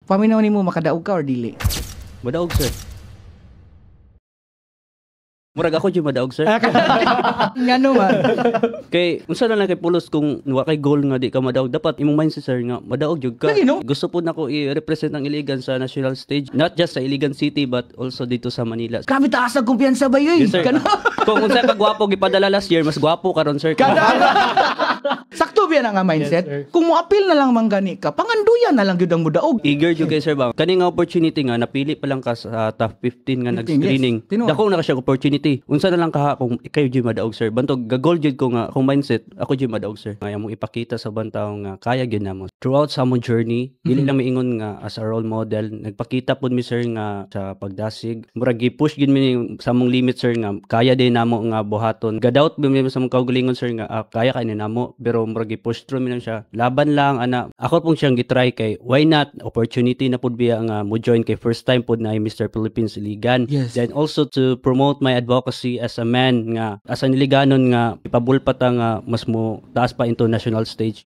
Paminaw nimo makadaog ka or dili? Madaog, sir. Murag ako dyan madaog, sir. Ngano man? Kay, unsa na lang kay pulos kung wa kay goal nga di ka madaog. Dapat imong mindset, sir, nga madaog jud ka. Lagi, no? Gusto po na ko i-represent ang Iligan sa national stage. Not just sa Iligan City, but also dito sa Manila. Grabe taas ang kumpiyansa ba yun? Yes, sir. Kung unsa ka gwapo gipadala last year, mas gwapo karon, sir. Sakto biya na nga mindset. Yes, Kung mo appeal na lang manggani ka, panganduyan na lang gyud ang mudaog. Eager jud kay sir ba. Kani nga opportunity nga napili pa lang ka sa top 15 nga 15, nag-screening. yes. Tinuod. Dako na ka siya opportunity. Unsa na lang ka kung ikaw jud madaog, sir. Bantog gagol jud ko nga kung mindset ako jud madaog, sir. Nga mo ipakita sa bantaw nga kaya gyud namo. Throughout sa among journey, dili lang miingon nga as a role model, nagpakita pud mi, sir, nga sa pagdasig. Murag gi-push gid mi sa among limit, sir, nga kaya din namo nga buhaton. Gadoubt mi sa among kaugalingon, sir, nga kaya kay ni namo, pero murag gi-push through mi lang siya. Laban lang ana. Ako pong siyang gitry kay why not opportunity na pud biya nga mo join kay first time pud na Mr. Philippines Iligan. Yes. Then also to promote my advocacy as a man nga as an Iliganon nga ipabulpat nga mas mo taas pa into national stage.